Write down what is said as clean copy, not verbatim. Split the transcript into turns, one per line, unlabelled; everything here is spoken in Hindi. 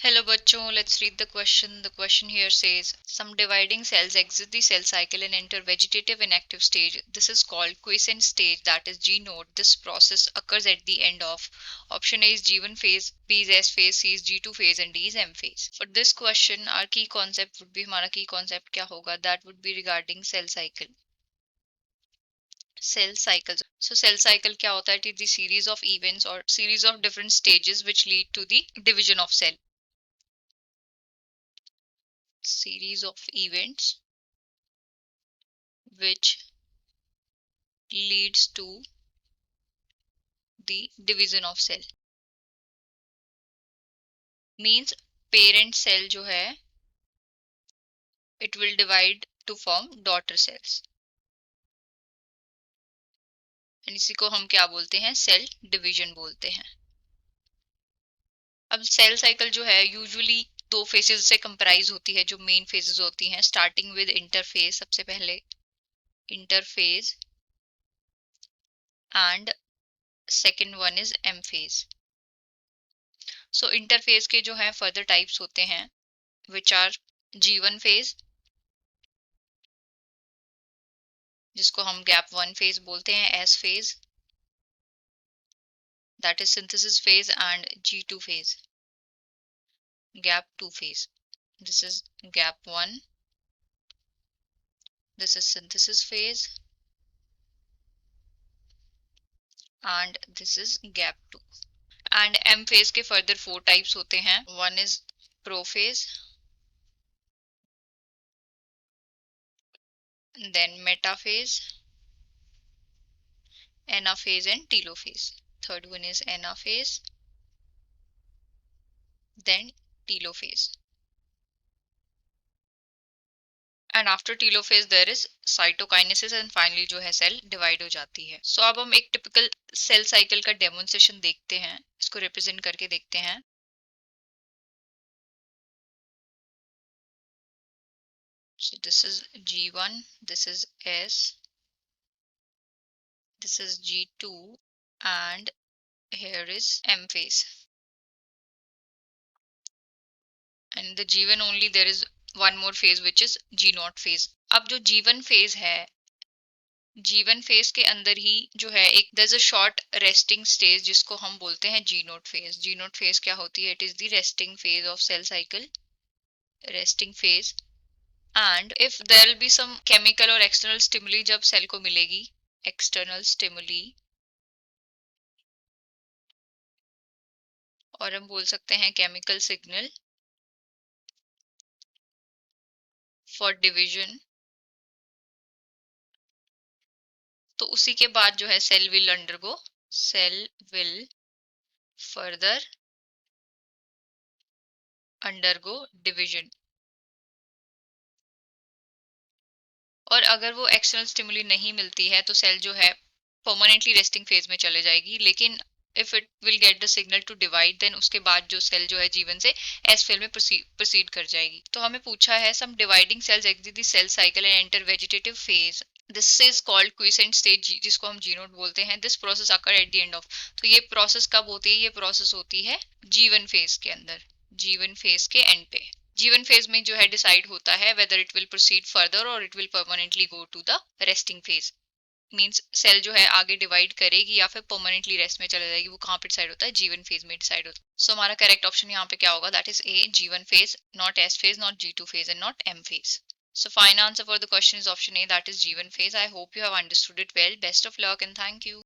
Hello bachcho, let's read the question. The question here says some dividing cells exit the cell cycle and enter vegetative inactive stage. This is called quiescent stage, that is G node. This process occurs at the end of option A is G1 phase, B is S phase, C is G2 phase and D is M phase. For this question our key concept would be हमारा key concept क्या होगा, that would be regarding cell cycle. Cell cycles. So cell cycle क्या होता है? It is the series of events or series of different stages which lead to the division of cell. Series of events which leads to the division of cell. Means parent cell जो है it will divide to form daughter cells. इसी को हम क्या बोलते हैं? सेल डिवीजन बोलते हैं. अब सेल साइकिल जो है यूजुअली दो फेजेस से कंप्राइज होती है, जो मेन फेजेस होती हैं, स्टार्टिंग विद इंटरफेज. सबसे पहले interphase and second one is M phase. So interphase के जो है फर्दर टाइप्स होते हैं विच आर G1 फेज, जिसको हम गैप 1 फेज बोलते हैं, S phase that is synthesis phase, and G2 phase, gap 2 phase. This is gap 1, this is synthesis phase, and this is gap 2. And M phase के further 4 types होते हैं. One is prophase, then metaphase, anaphase and telophase. Third one is anaphase, then telophase. And after telophase there is cytokinesis and finally जो है सेल डिवाइड हो जाती है. सो अब हम एक टिपिकल सेल साइकिल का डेमोन्स्ट्रेशन देखते हैं, इसको रिप्रेजेंट करके देखते हैं. So this is G1, this is S, this is G2 and here is M phase. And the G1 only there is one more phase which is G0 phase. अब जो G1 phase है, G1 phase के अंदर ही जो है एक there's a short resting stage जिसको हम बोलते हैं G0 phase. G0 phase क्या होती है? It is the resting phase of cell cycle, resting phase. And if there will be some chemical or external stimuli जब सेल को मिलेगी, external stimuli, और हम बोल सकते हैं chemical signal for division, तो उसी के बाद जो है cell will further undergo division. और अगर वो एक्सटर्नल स्टिमुली नहीं मिलती है तो सेल जो है परमानेंटली रेस्टिंग फेज में चले जाएगी. लेकिन if it will get the signal to divide, then उसके बाद जो सेल जो है जीवन से एस फेज में प्रोसीड कर जाएगी. तो हमें पूछा है some dividing cells exit the cell cycle and enter vegetative phase. This is called quiescent stage, जिसको हम जी नोट बोलते हैं. This process occur at the end of. तो ये प्रोसेस कब होती है? ये प्रोसेस होती है जीवन फेज के अंदर, जीवन फेज के एंड पे. जीवन फेज में जो है डिसाइड होता है whether it will proceed further और it will permanently go to the resting phase. Means cell जो है आगे डिवाइड करेगी या फिर परमानेंटली रेस्ट में चले जाएगी. वो कहाँ पे डिसाइड होता है? जीवन फेज में डिसाइड होता है. सो हमारा करेक्ट ऑप्शन यहाँ पे क्या होगा? दैट इज ए, जीवन phase, not S phase, not G2 phase and not M phase. So final answer for the question is option A, that is G1 phase. I hope you have understood it well. Best of luck and thank you.